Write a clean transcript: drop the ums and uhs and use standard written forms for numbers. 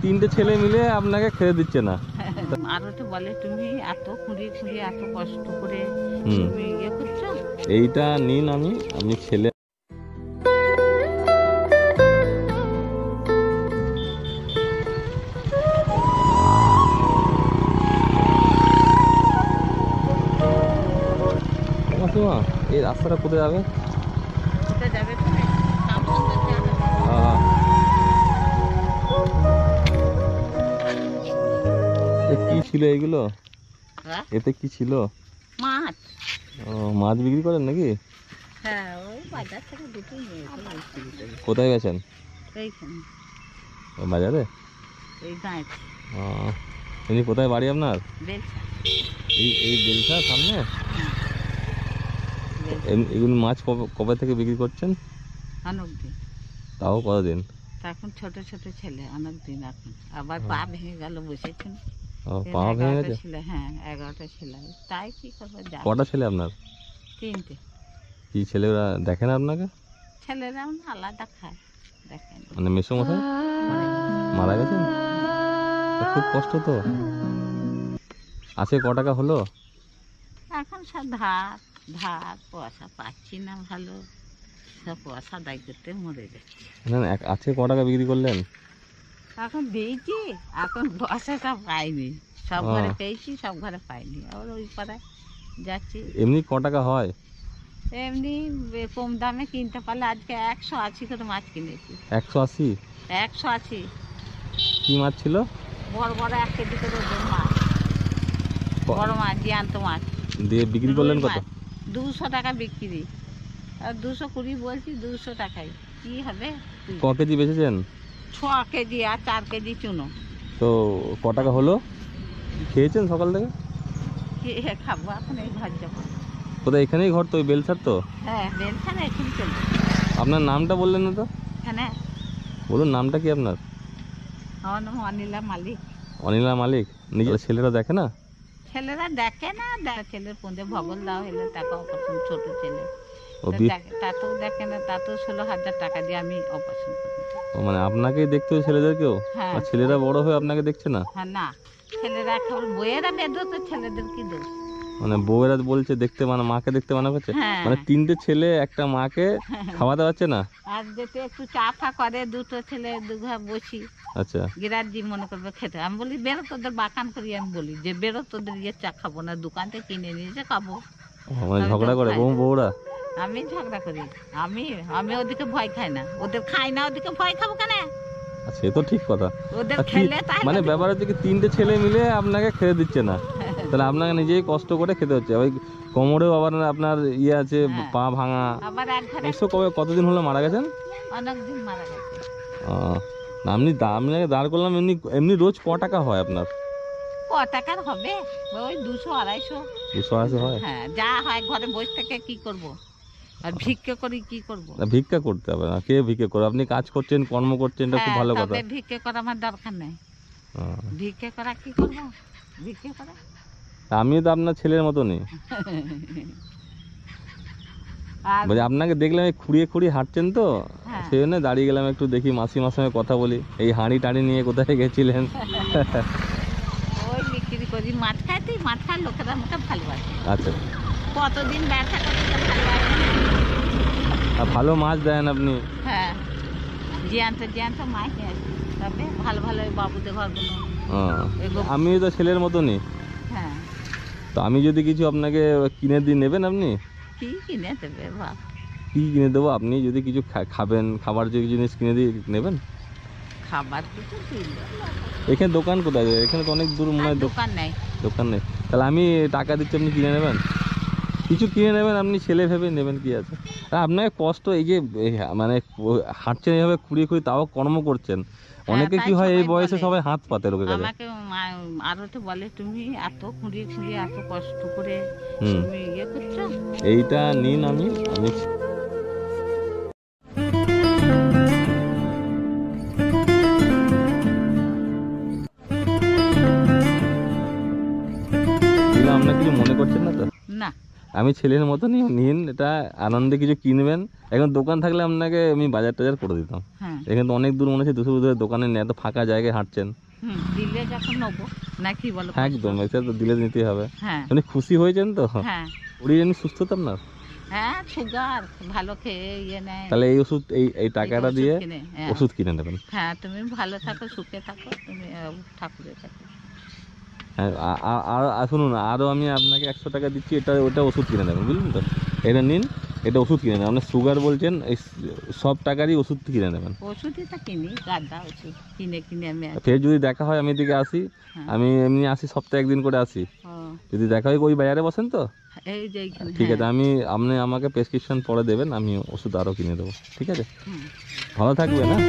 তিনটে ছেলে মিলে আপনাকে খেতে দিচ্ছে না। আরো তো বলে তুমি এত খুঁড়িয়ে খুঁড়িয়ে এত কষ্ট করে তুমি ইয়ে করছো। এইটা নিন, আমি ছেলে এই রাস্তাটা কোথায় যাবে? কোথায় যাবে তুমি? কাম করতে যাবে। কি ছিল এইগুলো? এতে কি ছিল? মাছ। ও, মাছ বিক্রি করেন নাকি? হ্যাঁ, ওই বাজার থেকে দুটো নিয়ে বিক্রি করি। কোথায় গেছেন? এইখানে বাজারে? এই গাঁয়ে। এমনি কোথায় বাড়ি আপনার? বেলছা। এই বেলছা সামনে? এগুলো মাছ কবে থেকে বিক্রি করছেন? অনেক দিন। তাও কতদিন? এখন ছোট ছোট ছেলে অনেক দিন। এখন আবার পা ভেঙে গেল বসেছেন। পা ভেঙে গেছে? ছেলে, হ্যাঁ 11টা ছেলে। তাই কি করবো? কটা ছেলে আপনার? 3টে। কি ছেলেরা দেখে না আপনাকে? ছেলেরা আলাদা খায়, দেখেন। মানে মেসোমশাই মারা গেছেন? খুব কষ্ট তো। আজকে ক টাকা হলো? এখন সব ধার ধার, পয়সা পাচ্ছি না ভালো, সব পয়সা দায় করতে মরে যাচ্ছে। আজকে ক টাকা বিক্রি করলেন? এখন দিয়েছি, এখন পয়সাটা পাইনি। সব ঘরে পেয়েছি, সব ঘরে পাইনি। আবার ওই পাড়ায় যাচ্ছি। এমনি ক টাকা হয়? এমনি কম দামে কিনতে পারলে আজকে 180 করে মাছ কিনেছি। 180? 180। কি মাছ ছিল? বড় বড় 1 কেজি করে ওজন মাছ, বড় মাছ, জ্যান্ত মাছ। দিয়ে বিক্রি করলেন কত? 200 টাকা বিক্রি। আর 220 বলছি, 200 টাকায় কি হবে? ক কেজি বেচেছেন? 6 কেজি আর 4 কেজি চুনো। তো ক টাকা হলো? খেয়েছেন সকাল থেকে? খেয়ে খাবো, এখন এই ঘর যাবো। কোথায়? এখানেই ঘর তো, ওই বেলসার তো? হ্যাঁ, বেলখানে এখন চলবে। আপনার নামটা বললেন না তো? এখানে বলুন, নামটা কি আপনার? আমার নাম অনিলা মালিক। অনিলা মালিক। নিজের ছেলেরা দেখে না? ছেলেরা দেখে না, ছেলের পুঁজে ভগল দেওয়া হলে তাকে অপারেশন, ছোট ছেলে তাতেও দেখে না। তাতেও 16,000 টাকা দিয়ে আমি অপারেশন করি। মানে আপনাকেই দেখতে হয় ছেলেদেরকেও? হ্যাঁ। আর ছেলেরা বড় হয়ে আপনাকে দেখছে না? হ্যাঁ, না, ছেলেরা খাবার বইয়েরা বেঁধে তো ছেলেদের কি দোষ? মানে বউয়েরা বলছে দেখতে, মানে মাকে দেখতে মানা করছে? হ্যাঁ। মানে 3টে ছেলে একটা মাকে খাওয়াতে পারছে না? আর যেতে একটু চা ফা করে, 2টো ছেলে 2 ঘর বসি। আচ্ছা। গিরাজি মনে করবে খেতে, আমি বলি বেরো, তোদের বাকান করি। আমি বলি যে বেরো, তোদের ইয়ে চা খাবো না, দোকান থেকে কিনে নিয়ে এসে খাবো। মানে ঝগড়া করে বউরা? আমি ঝগড়া করি। আমি ওদিকে ভয় খাই না, ওদের খাই না, ওদিকে ভয় খাবো কেন? আচ্ছা, এ তো ঠিক কথা। ওদের খেলে মানে ব্যাপার হচ্ছে কি, 3টে ছেলে মিলে আপনাকে খেতে দিচ্ছে না, তাহলে আপনাকে নিজেই কষ্ট করে খেতে হচ্ছে। ওই কোমরেও আবার আপনার ইয়ে আছে, পা ভাঙা। আবার একবারে এসব কতদিন হলো মারা গেছেন? অনেকদিন মারা গেছে। আপনাকে দাঁড় করলাম। এমনি রোজ ক টাকা হয় আপনার? ক টাকার হবে? ওই 200-250। 200-250 হয়? হ্যাঁ, যা হয়। ঘরে বসে থেকে কি করব? আর ভিক্ষা করি কি করব? ভিক্ষা করতে হবে না, কে ভিক্ষা করবে? আপনি কাজ করছেন, কর্ম করছেন, এটা খুব ভালো কথা। তবে ভিক্ষা করা আমার দরকার নেই। ভিক্ষা করা কি করব? ভিক্ষা করা আমিও তো আপনার ছেলের মতনই। বলছি, আপনাকে দেখলাম খুঁড়িয়ে খুঁড়িয়ে হাঁটছেন তো, সেই জন্য দাঁড়িয়ে গেলাম একটু, দেখি মাসিমার সঙ্গে কথা বলি। এই হাঁড়ি টাড়ি নিয়ে কোথায় গেছিলেন? ওই বিক্রি করি, মাছ খাই। তুই মাছ খাই, লোকেরা আমাকে ভালোবাসে। আচ্ছা। কতদিন ব্যবসা করতে ভালোবাসে। আর ভালো মাছ দেন আপনি? হ্যাঁ, জ্যান্ত মাছ নিয়ে আসি। তবে ভালো ভালো বাবুদের ঘরগুলো। আমি তো ছেলের মতনই। হ্যাঁ। তো আমি যদি কিছু আপনাকে কিনে দিই, নেবেন আপনি? কি কিনে দেবে বাপ? কি কিনে দেবো? আপনি যদি কিছু খাবেন, খাবার যদি জিনিস কিনে দিই, নেবেন? খাবার কিছু দিলে। এখানে দোকান কোথায়? এখানে তো অনেক দূর মনে হয়। দোকান নেই। দোকান নেই? তাহলে আমি টাকা দিচ্ছি, আপনি কিনে নেবেন? কিছু কিনে নেবেন, আপনি ছেলে ভেবে নেবেন, কি আছে? আর আপনাকে কষ্ট, এই যে মানে হাঁটছেন এইভাবে খুঁড়িয়ে খুঁড়িয়ে, তাও কর্ম করছেন। অনেকে কি হয়, এই বয়সে সবাই হাত পাতে লোকের কাছে। আমাকে আরো তো বলে তুমি এত খুঁড়িয়ে খুঁড়িয়ে এত কষ্ট করে তুমি ইয়ে করছো। এইটা নিন, আমি আপনার কিছু মনে করছেন না তো? না। আমি ছেলের মতনই নিন, এটা আনন্দে কিছু কিনবেন। এখন দোকান থাকলে আপনাকে আমি বাজার টাজার করে দিতাম। হ্যাঁ এখানে তো অনেক দূর মনে হচ্ছে 200 দূরে দোকানে নেই, এত ফাঁকা জায়গায় হাঁটছেন। দিলে যখন নেবো নাকি বলো? একদম, এটা তো দিলে নিতেই হবে। হ্যাঁ আপনি খুশি হয়েছেন তো? হ্যাঁ শরীর এমনি সুস্থ তো আপনার? হ্যাঁ, সুগার ভালো খেয়ে ইয়ে নেয়। তাহলে এই ওষুধ, এই টাকাটা ওষুধ দিয়ে কিনে, হ্যাঁ। ওষুধ কিনে নেবেন। হ্যাঁ, তুমি ভালো থাকো, সুখে থাকো, তুমি ঠাকুরের কাছে। হ্যাঁ, আর শুনুন, আরও আমি আপনাকে 100 টাকা দিচ্ছি, ওটা ওষুধ কিনে নেবেন, বুঝলেন তো? এটা নিন, এটা ওষুধ কিনে নেবেন। আপনার সুগার বলছেন, এই সব টাকারই ওষুধ কিনে নেবেন। ওষুধই তো কিনি, গাদা ওষুধ কিনে কিনে আমি ফের যদি দেখা হয় আমি এদিকে আসি, হ্যাঁ। আমি এমনি আসি সপ্তাহে একদিন করে আসি। ও, যদি দেখা হয়, ওই বাজারে বসেন তো? এই যে এইখানে, ঠিক আছে, হ্যাঁ। আপনি আমাকে প্রেসক্রিপশন পরে দেবেন, আমি ওষুধ আরও কিনে দেবো, ঠিক আছে? হুম। ভালো থাকবেন, হ্যাঁ।